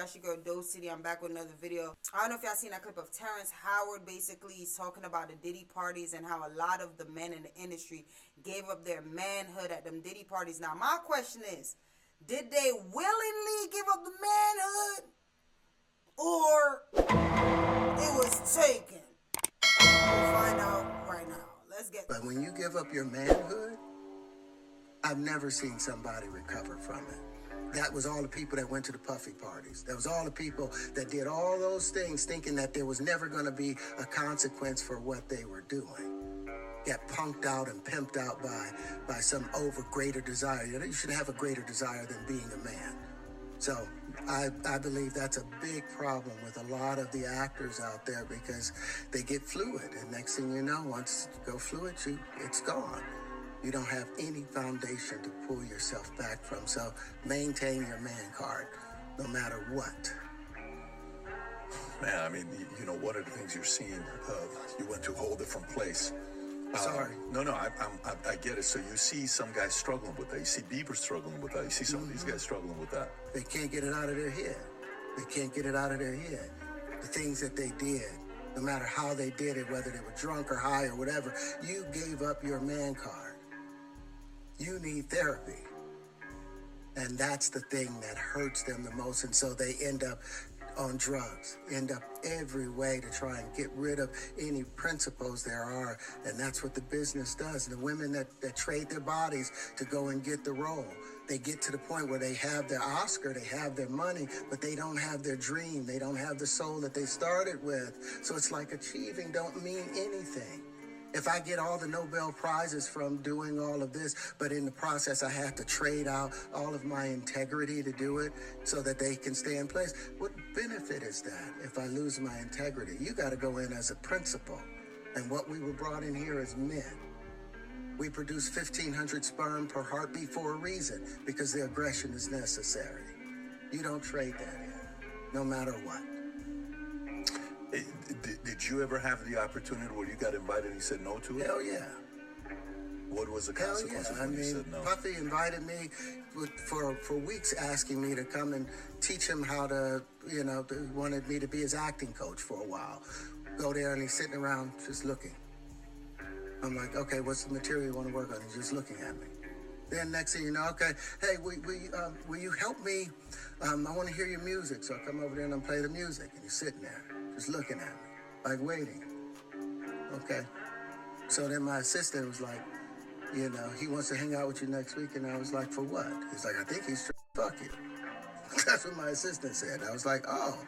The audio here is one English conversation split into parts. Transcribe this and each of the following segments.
trash your girl Dosecity. I'm back with another video. I don't know if y'all seen that clip of Terence Howard. Basically, he's talking about the Diddy parties and how a lot of the men in the industry gave up their manhood at them Diddy parties. Now, my question is, did they willingly give up the manhood, or it was taken? We'll find out right now. Let's get. But when you give up your manhood, I've never seen somebody recover from it. That was all the people that went to the puffy parties. That was all the people that did all those things thinking that there was never going to be a consequence for what they were doing. Get punked out and pimped out by some greater desire. You should have a greater desire than being a man. So I believe that's a big problem with a lot of the actors out there because they get fluid. And next thing you know, once you go fluid, it's gone. You don't have any foundation to pull yourself back from. So maintain your man card, no matter what. Man, I mean, you know, one of the things you're seeing, you went to a whole different place. Sorry. No, I get it. So you see some guys struggling with that. You see Bieber struggling with that. You see some of these guys struggling with that. They can't get it out of their head. They can't get it out of their head. The things that they did, no matter how they did it, whether they were drunk or high or whatever, you gave up your man card. You need therapy. And that's the thing that hurts them the most. And so they end up on drugs, end up every way to try and get rid of any principles there are. And that's what the business does. The women that trade their bodies to go and get the role, they get to the point where they have their Oscar, they have their money, but they don't have their dream. They don't have the soul that they started with. So it's like achieving don't mean anything. If I get all the Nobel Prizes from doing all of this, but in the process I have to trade out all of my integrity to do it so that they can stay in place, what benefit is that if I lose my integrity? You got to go in as a principal. And what we were brought in here as men. We produce 1,500 sperm per heartbeat for a reason, because the aggression is necessary. You don't trade that in, no matter what. Did you ever have the opportunity where you got invited and you said no to it? Hell yeah. What was the consequence when you said no? Puffy invited me for weeks, asking me to come and teach him how to, wanted me to be his acting coach for a while. Go there and he's sitting around just looking. I'm like, okay, what's the material you want to work on? He's just looking at me. Then next thing you know, okay, hey, will you help me? I want to hear your music. So I come over there and I play the music. And he's sitting there, just looking at me, like waiting. Okay. So then my assistant was like, he wants to hang out with you next week. And I was like, for what? He's like, I think he's trying to fuck you. That's what my assistant said. I was like, oh,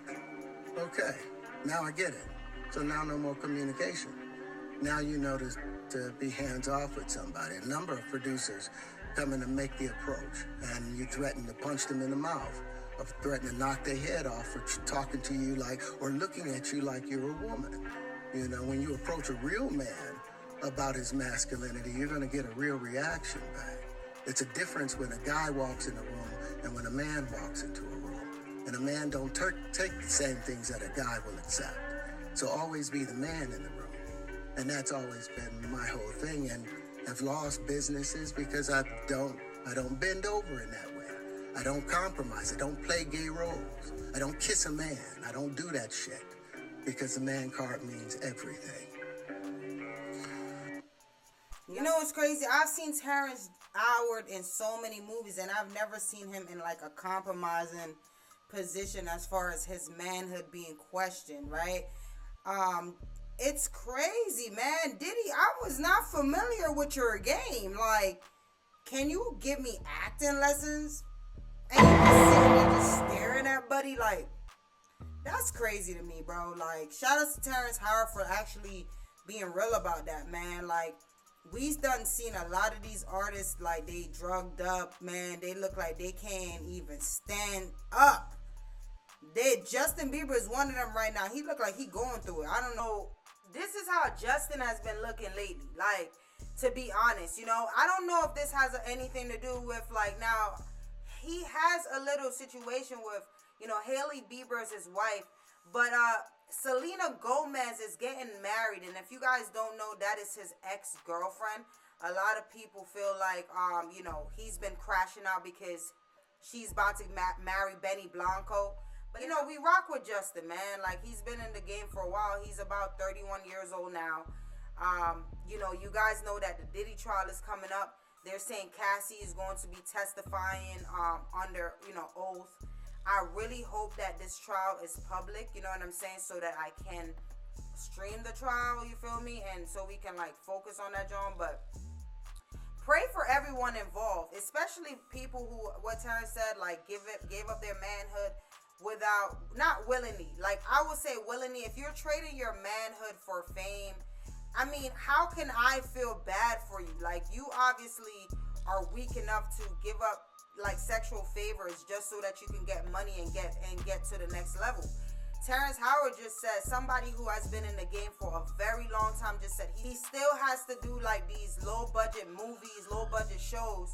okay. Now I get it. So now no more communication. Now you know to be hands off with somebody. A number of producers come in to make the approach, and you threaten to punch them in the mouth, or threaten to knock their head off for talking to you or looking at you like you're a woman. When you approach a real man about his masculinity, you're going to get a real reaction back. It's a difference when a guy walks in a room and when a man walks into a room. And a man don't take the same things that a guy will accept. So always be the man in the room. And that's always been my whole thing. And I've lost businesses because I don't bend over in that way. I don't compromise. I don't play gay roles. I don't kiss a man. I don't do that shit because the man card means everything. You know what's crazy? I've seen Terrence Howard in so many movies, and I've never seen him in like a compromising position as far as his manhood being questioned, right? It's crazy, man. Diddy, I was not familiar with your game. Like, can you give me acting lessons? And you just sitting there just staring at Buddy, like, that's crazy to me, bro. Like, shout out to Terrence Howard for actually being real about that, man. Like, we've done seen a lot of these artists, like, they drugged up, man. They look like they can't even stand up. Justin Bieber is one of them right now. He look like he going through it. I don't know. This is how Justin has been looking lately. Like, to be honest, I don't know if this has anything to do with, like, now, he has a little situation with, Hailey Bieber is his wife, but Selena Gomez is getting married, and if you guys don't know, that is his ex-girlfriend. A lot of people feel like, he's been crashing out because she's about to marry Benny Blanco. But you know, we rock with Justin, man. Like, he's been in the game for a while. He's about 31 years old now. You know, you guys know that the Diddy trial is coming up. They're saying Cassie is going to be testifying under, you know, oath. I really hope that this trial is public, you know what I'm saying, so that I can stream the trial, you feel me, and so we can, like, focus on that, John. But pray for everyone involved, especially people who, what Terence said, like, gave up their manhood without, not willingly. Like, I would say willingly. If you're trading your manhood for fame, I mean, how can I feel bad for you? Like, you obviously are weak enough to give up, like, sexual favors just so that you can get money and get to the next level. Terrence Howard just said, somebody who has been in the game for a very long time just said he still has to do, like, these low budget movies, low budget shows.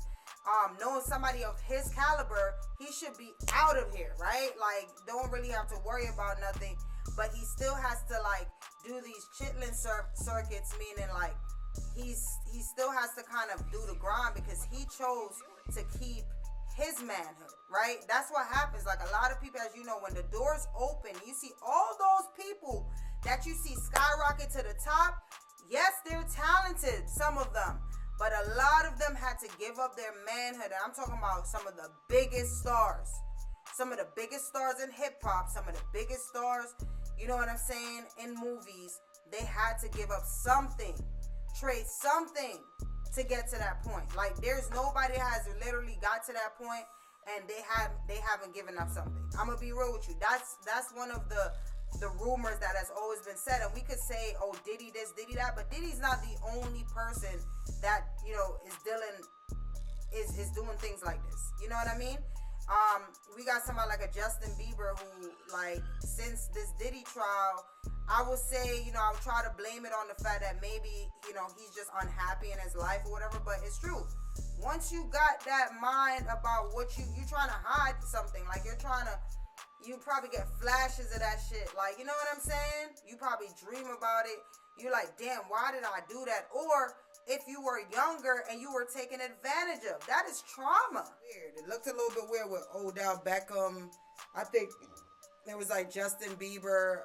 Knowing somebody of his caliber, he should be out of here, right? Like, don't really have to worry about nothing, but he still has to, like, do these chitlin circuits, meaning, like, he still has to kind of do the grind because he chose to keep his manhood, right? That's what happens. Like, a lot of people, as you know, when the doors open, you see all those people that you see skyrocket to the top. Yes, they're talented, some of them, but a lot of them had to give up their manhood. And I'm talking about some of the biggest stars, some of the biggest stars in hip hop, some of the biggest stars, you know what I'm saying, in movies. They had to give up something, trade something to get to that point. Like, there's nobody that has literally got to that point and they haven't given up something. I'm gonna be real with you. That's one of the rumors that has always been said. And we could say, oh, Diddy this, Diddy that, but Diddy's not the only person that, you know, is doing things like this. You know what I mean? We got somebody like a Justin Bieber who, like, since this Diddy trial, I would say, you know, I would try to blame it on the fact that maybe, you know, he's just unhappy in his life or whatever, but it's true. Once you got that mind about what you're trying to hide something, like you probably get flashes of that shit, like, you know what I'm saying? You probably dream about it. You're like, damn, why did I do that? Or if you were younger and you were taken advantage of, that is trauma. Weird. It looked a little bit weird with Odell Beckham. I think it was like Justin Bieber.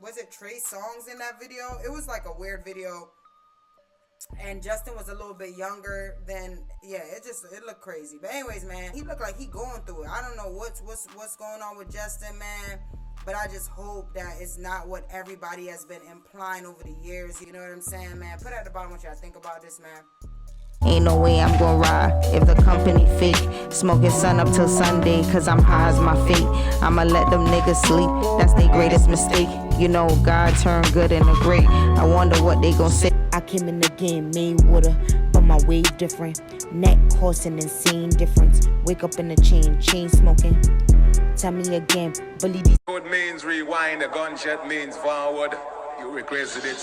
Was it Trey Songz in that video? It was like a weird video. And Justin was a little bit younger than, yeah, it looked crazy. But anyways, man, he looked like he going through it. I don't know what's going on with Justin, man. But I just hope that it's not what everybody has been implying over the years. You know what I'm saying, man? Put at the bottom what y'all think about this, man. Ain't no way I'm gonna ride if the company fake. Smoking sun up till Sunday, cause I'm high as my fate. I'ma let them niggas sleep, that's their greatest mistake. You know, God turned good into great. I wonder what they gon' say. I came in the game made water, but my wave different. Neck causing insane difference. Wake up in the chain smoking. Tell me again, believe these. It means rewind, a gunshot means forward. You requested it.